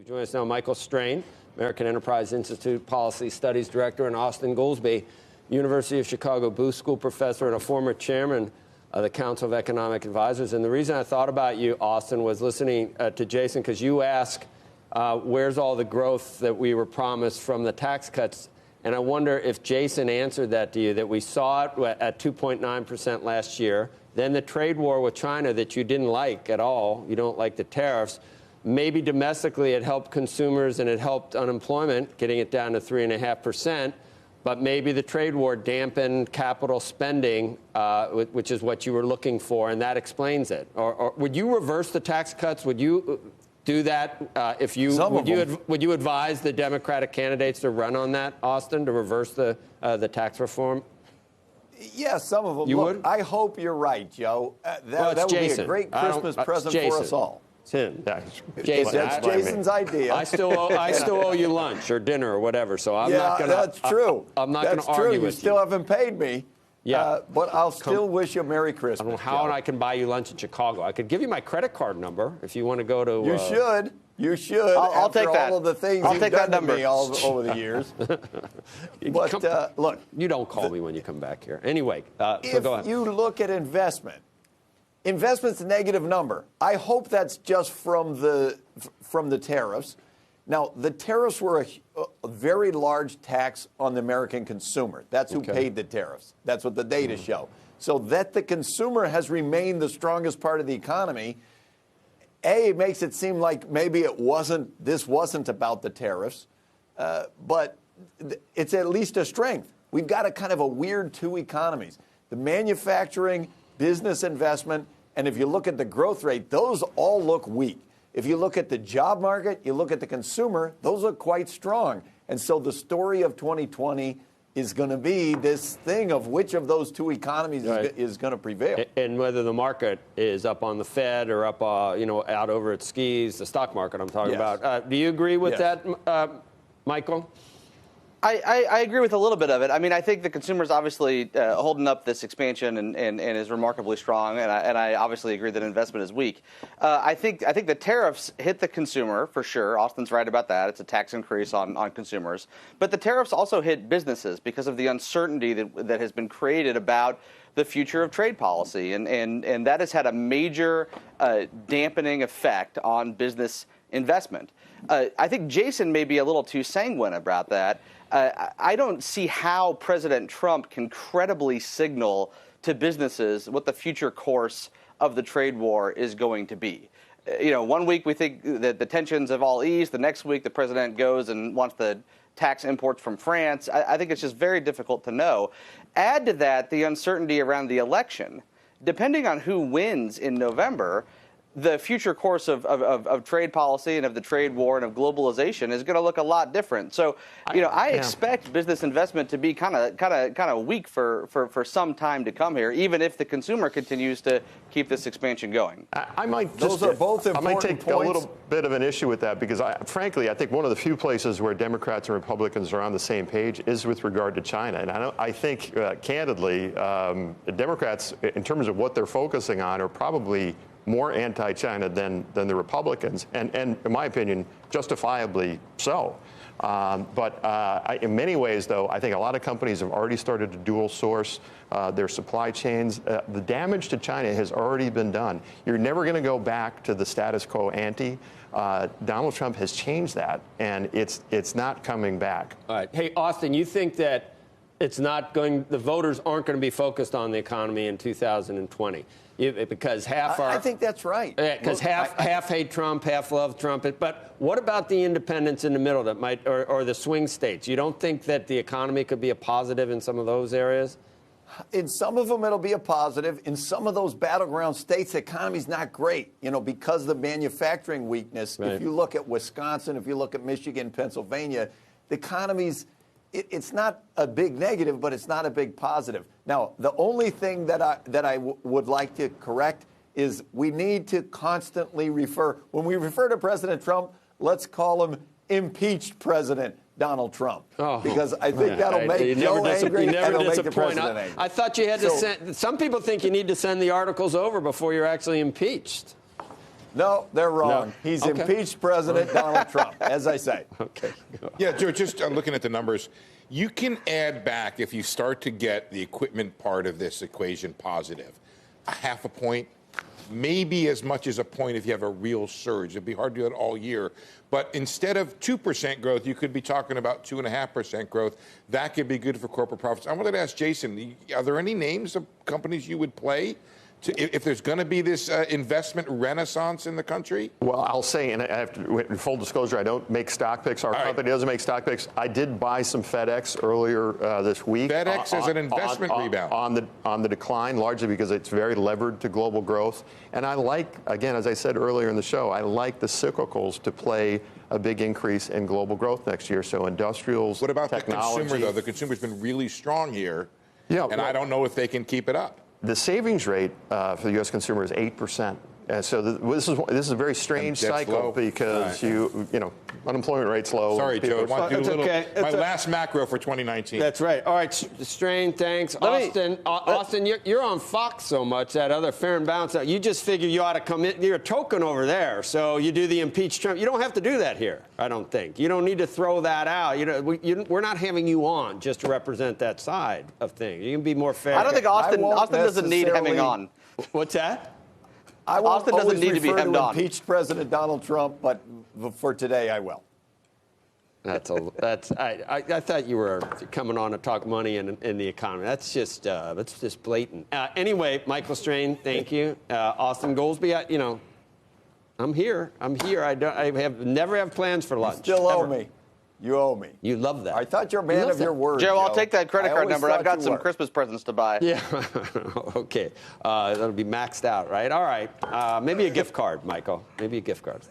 Join us now, Michael Strain, American Enterprise Institute Policy Studies Director, and Austan Goolsbee, University of Chicago Booth School Professor and a former chairman of the Council of Economic Advisors. And the reason I thought about you, Austan, was listening to Jason, because you asked, where's all the growth that we were promised from the tax cuts? And I wonder if Jason answered that to you, that we saw it at 2.9% last year. Then the trade war with China that you didn't like at all. You don't like the tariffs. Maybe domestically it helped consumers and it helped unemployment, getting it down to 3.5%. But maybe the trade war dampened capital spending, which is what you were looking for, and that explains it. Or would you reverse the tax cuts? Would you do that if you would you advise the Democratic candidates to run on that, Austan, to reverse the tax reform? Yeah, some of them. You Look, would? I hope you're right, Joe. That would be a great Christmas present for us all. It's him. Jason, that's Jason's idea. I still owe you lunch or dinner or whatever, so I'm not going to. That's true. I'm not going to argue with you. You still haven't paid me. Yeah, but I'll still wish you a Merry Christmas. I don't know how I can buy you lunch in Chicago. I could give you my credit card number if you want to go to. You should. You should. I'll take that. All of the things I'll you've take done that to number me over the years. But look, you don't call me when you come back here. Anyway, so go ahead. If you look at investment's a negative number. I hope that's just from the tariffs. Now, the tariffs were a very large tax on the American consumer. That's who paid the tariffs. That's what the data show. So that the consumer has remained the strongest part of the economy, it makes it seem like maybe this wasn't about the tariffs, but it's at least a strength. We've got a kind of a weird two economies. The manufacturing, business investment, and if you look at the growth rate, those all look weak. If you look at the job market, you look at the consumer, those look quite strong. And so the story of 2020 is going to be this thing of which of those two economies is going to prevail. And whether the market is up on the Fed or up, out over its skis, the stock market I'm talking about. Do you agree with that, Michael? I agree with a little bit of it. I mean, I think the consumer's obviously holding up this expansion and is remarkably strong, and I obviously agree that investment is weak. I think the tariffs hit the consumer for sure. Austin's right about that. It's a tax increase on consumers. But the tariffs also hit businesses because of the uncertainty that has been created about the future of trade policy, and that has had a major dampening effect on business investment. I think Jason may be a little too sanguine about that. I don't see how President Trump can credibly signal to businesses what the future course of the trade war is going to be. One week we think that the tensions have all eased. The next week the president goes and wants to tax imports from France. I think it's just very difficult to know. Add to that the uncertainty around the election. Depending on who wins in November, the future course of trade policy and of the trade war and of globalization is going to look a lot different. So, I expect business investment to be kind of weak for some time to come here, even if the consumer continues to keep this expansion going. I might Those are both important I might take points. a little bit of an issue with that because, frankly, I think one of the few places where Democrats and Republicans are on the same page is with regard to China. And I think, candidly, the Democrats, in terms of what they're focusing on, are probably more anti-China than the Republicans, and in my opinion, justifiably so. In many ways, though, I think a lot of companies have already started to dual source their supply chains. The damage to China has already been done. You're never going to go back to the status quo ante. Donald Trump has changed that, and it's not coming back. All right. Hey, Austan, you think that the voters aren't going to be focused on the economy in 2020? Because I think that's right. Because half hate Trump, half love Trump. But what about the independents in the middle that might, or the swing states? You don't think that the economy could be a positive in some of those areas? In some of them, it'll be a positive. In some of those battleground states, the economy's not great, because of the manufacturing weakness. Right. If you look at Wisconsin, if you look at Michigan, Pennsylvania, the economy's it's not a big negative, but it's not a big positive. Now, the only thing that I would like to correct is we need to constantly when we refer to President Trump, let's call him impeached President Donald Trump. Because I think that'll make Joe angry and it'll make the president angry. I thought you had to send, some people think you need to send the articles over before you're actually impeached. No, they're wrong. No. He's Okay. impeached President Donald Trump, as I say. Okay. Yeah, Joe, just looking at the numbers, you can add back, if you start to get the equipment part of this equation positive, a half a point, maybe as much as a point if you have a real surge. It'd be hard to do it all year. But instead of 2% growth, you could be talking about 2.5% growth. That could be good for corporate profits. I wanted to ask Jason, are there any names of companies you would play if there's going to be this investment renaissance in the country? Well, I'll say, and I have to, in full disclosure, I don't make stock picks. Our company doesn't make stock picks. I did buy some FedEx earlier this week. FedEx is an investment rebound. On the decline, largely because it's very levered to global growth. And I like, again, as I said earlier in the show, I like the cyclicals to play a big increase in global growth next year. So industrials, What about technology. the consumer, though? The consumer's been really strong here, Yeah, and I don't know if they can keep it up. The savings rate for the U.S. consumer is 8%. And so this is a very strange And debt's cycle low. because Right. Unemployment rate's low. Sorry, Joe. I want to do a little, okay. my last macro for 2019. That's right. All right, Strain, thanks. Austin, you're on Fox so much, that other fair and balanced. You just figure you ought to come in. You're a token over there, so you do the impeach Trump. You don't have to do that here, I don't think. You don't need to throw that out. We're not having you on just to represent that side of things. You can be more fair. I don't think Austin doesn't need hemming on. What's that? I won't Austin doesn't always need to be refer hemmed on. impeached President Donald Trump, but for today, I will. I thought you were coming on to talk money and the economy. That's just blatant. Anyway, Michael Strain, thank you. Austan Goolsbee, I'm here. I never have plans for lunch. You still owe ever. me. You owe me. You love that. I thought you're a man of your word. Joe, I'll take that credit I card always number. I've thought got you some were. Christmas presents to buy. Yeah. Okay. That'll be maxed out, right? All right. Maybe a gift card, Michael. Maybe a gift card.